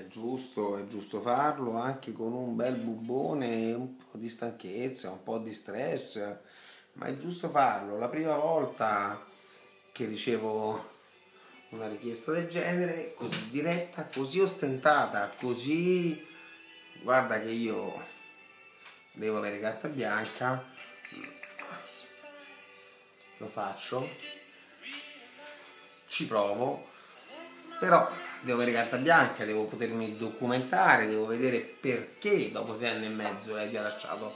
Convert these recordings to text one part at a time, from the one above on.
è giusto farlo anche con un bel bubbone, un po' di stanchezza, un po' di stress, ma è giusto farlo. La prima volta che ricevo una richiesta del genere, così diretta, così ostentata, così, guarda che io devo avere carta bianca, lo faccio, ci provo, però devo avere carta bianca, devo potermi documentare, devo vedere perché dopo 6 anni e mezzo lei ti ha lasciato.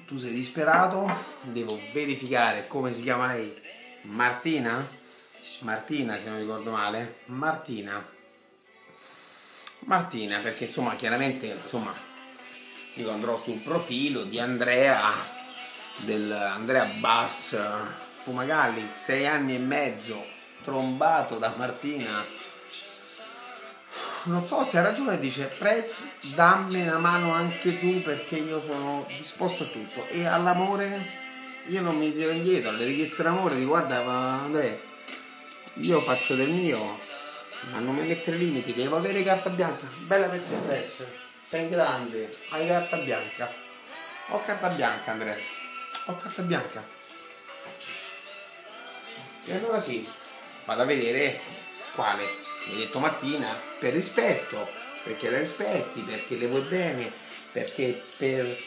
Tu sei disperato, devo verificare come si chiama lei. Martina? Martina, se non ricordo male. Martina, perché insomma chiaramente insomma io andrò sul profilo di Andrea, del Andrea Bass Fumagalli, 6 anni e mezzo trombato da Martina. Non so se ha ragione, dice Prez, dammi una mano anche tu perché io sono disposto a tutto. E all'amore io non mi tiro indietro, alle richieste d'amore di guarda Andrea, io faccio del mio, ma non mi mettere limiti, devo avere carta bianca. Bella per te Prez, sei grande, hai carta bianca. Ho carta bianca Andrea, ho carta bianca. E allora sì, vado a vedere quale. Mi ha detto Martina, per rispetto, perché la rispetti, perché le vuoi bene, perché per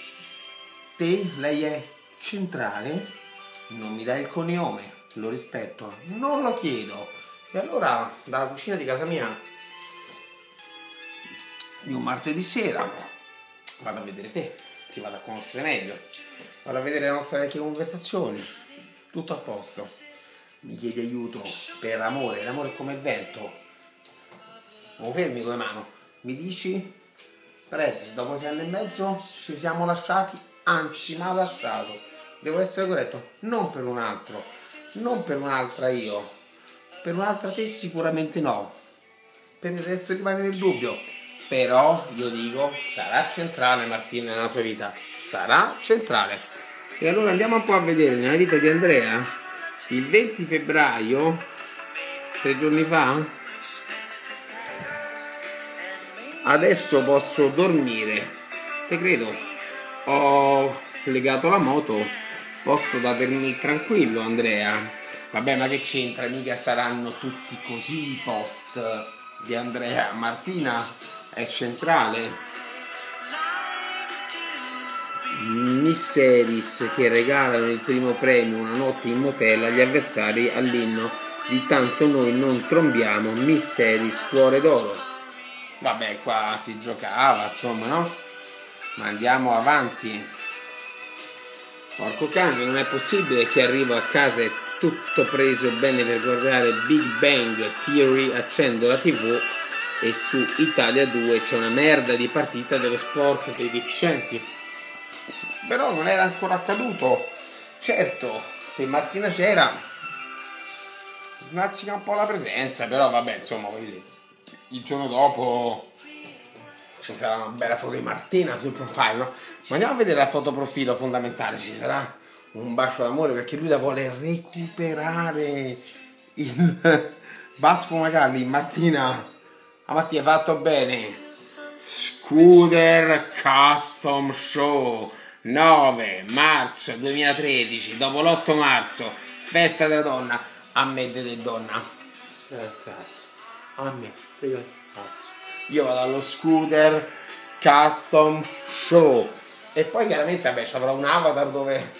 te lei è centrale, non mi dai il cognome, lo rispetto, non lo chiedo. E allora dalla cucina di casa mia di un martedì sera vado a vedere te, ti vado a conoscere meglio, vado a vedere le nostre vecchie conversazioni, tutto a posto. Mi chiedi aiuto per amore, l'amore è come il vento, non fermi con le mani, mi dici Prez, dopo 6 anni e mezzo ci siamo lasciati, anzi mi ha lasciato, devo essere corretto, non per un altro, non per un'altra io, per un'altra te sicuramente no, per il resto rimane nel dubbio, però io dico sarà centrale Martina nella tua vita, sarà centrale. E allora andiamo un po' a vedere nella vita di Andrea. Il 20 febbraio, 3 giorni fa, adesso posso dormire, te credo, ho legato la moto, posso dormire tranquillo Andrea. Vabbè, ma che c'entra, mica saranno tutti così i post di Andrea. Martina è centrale. Miss Eris che regalano il primo premio, una notte in motel agli avversari all'inno di tanto noi non trombiamo, Miss Eris cuore d'oro. Vabbè, qua si giocava, insomma, no? Ma andiamo avanti. Porco cane, non è possibile che arrivo a casa e tutto preso bene per guardare Big Bang Theory, accendo la TV e su Italia 2 c'è una merda di partita dello sport dei deficienti. Però non era ancora accaduto. Certo, se Martina c'era snazzica un po' la presenza, però vabbè, insomma, il giorno dopo ci sarà una bella foto di Martina sul profile, no? Ma andiamo a vedere la foto profilo fondamentale, ci sarà un bacio d'amore perché lui la vuole recuperare. Il Bass Fumagalli, Martina, a Martina fatto bene. Scooter Custom Show 9 marzo 2013, dopo l'8 marzo, festa della donna, a me delle donna, a me delle cazzo. Io vado allo Scooter Custom Show e poi chiaramente vabbè avrò un avatar dove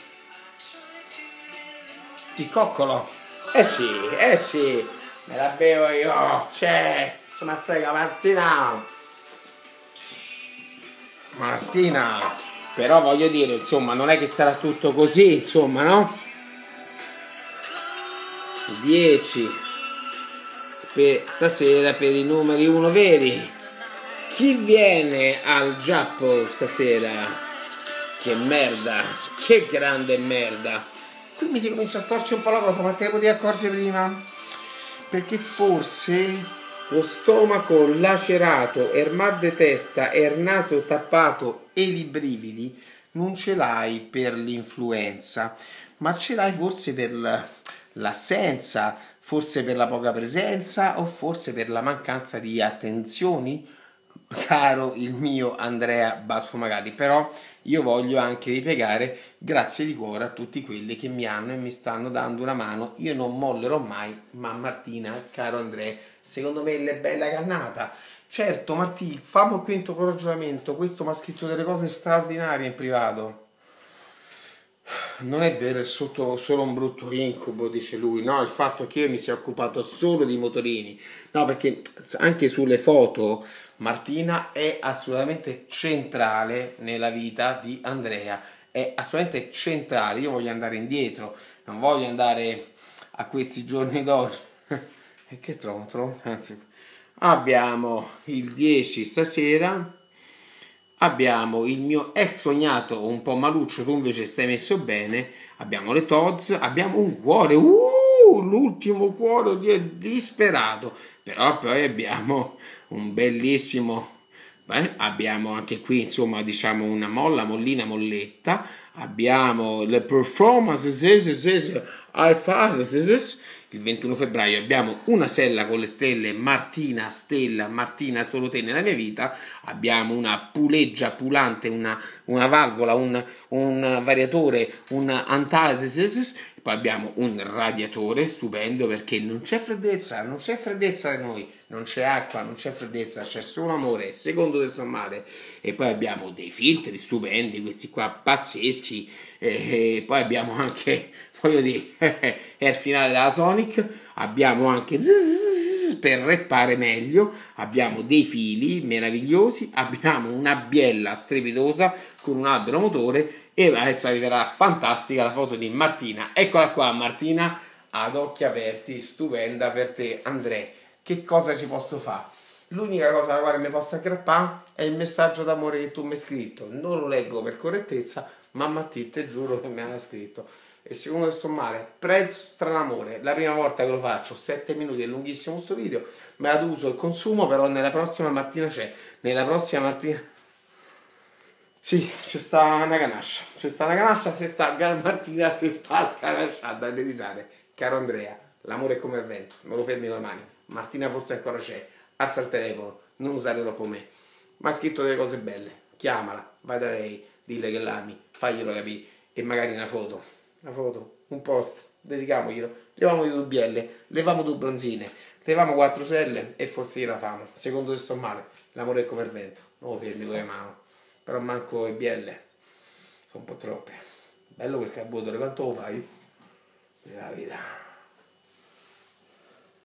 ti coccolo, eh sì, me la bevo io, cioè, se me frega Martina, però voglio dire, insomma, non è che sarà tutto così, insomma, no? 10 per stasera per i numeri 1 veri. Chi viene al Giappo stasera? Che merda, che grande merda. Qui mi si comincia a storcere un po' la cosa, ma te ne potevi accorgere prima? Perché forse lo stomaco lacerato, il mal di testa, il naso tappato e i brividi non ce l'hai per l'influenza, ma ce l'hai forse per l'assenza, forse per la poca presenza o forse per la mancanza di attenzioni, caro il mio Andrea Basfumagati. Però io voglio anche ripiegare grazie di cuore a tutti quelli che mi hanno e mi stanno dando una mano. Io non mollerò mai, ma Martina, caro Andrea, secondo me è bella cannata. Certo, Martì, fammi il quinto ragionamento. Questo mi ha scritto delle cose straordinarie in privato. Non è vero, è solo un brutto incubo, dice lui. No, il fatto che io mi sia occupato solo di motorini. No, perché anche sulle foto Martina è assolutamente centrale nella vita di Andrea. È assolutamente centrale. Io voglio andare indietro, non voglio andare a questi giorni d'oggi. E che trovo? Anzi, abbiamo il 10 stasera. Abbiamo il mio ex cognato un po' maluccio, tu invece stai messo bene. Abbiamo le Todds, abbiamo un cuore, l'ultimo cuore disperato. Però poi abbiamo un bellissimo, abbiamo anche qui insomma diciamo una mollina molletta. Abbiamo le performance, il 21 febbraio abbiamo una sella con le stelle, Martina Stella, Martina solo te nella mia vita. Abbiamo una puleggia pulante, una valvola, un variatore, un antithesis. Poi abbiamo un radiatore stupendo perché non c'è freddezza da noi, non c'è acqua, non c'è freddezza, c'è solo amore, secondo questo mare. E poi abbiamo dei filtri stupendi, questi qua pazzeschi. E poi abbiamo anche, voglio dire, è il finale della Sonic. Abbiamo anche per reppare meglio, abbiamo dei fili meravigliosi, abbiamo una biella strepitosa con un albero motore. E adesso arriverà fantastica la foto di Martina. Eccola qua Martina, ad occhi aperti, stupenda per te Andrea. Che cosa ci posso fare? L'unica cosa alla quale mi posso aggrappare è il messaggio d'amore che tu mi hai scritto. Non lo leggo per correttezza, ma Martina te giuro che mi ha scritto. E secondo questo male, prezzo stranamore. La prima volta che lo faccio, 7 minuti, è lunghissimo sto video, me la uso e consumo, però nella prossima Martina c'è. Nella prossima Martina... Sì, c'è sta una canascia, Martina si sta scanasciando a risare. Caro Andrea, l'amore è come il vento, non lo fermi con le mani. Martina forse ancora c'è, alza il telefono, non usare troppo me. Ma ha scritto delle cose belle, chiamala, vai da lei, dille che l'ami, faglielo capire e magari una foto, un post, dedicamoglielo, leviamo due bielle, leviamo due bronzine, leviamo 4 selle e forse gliela famo. Secondo questo male, l'amore è come il vento, non lo fermi con le mani. Però manco i bielle sono un po' troppe. Bello quel carburatore, quanto lo fai? La vita.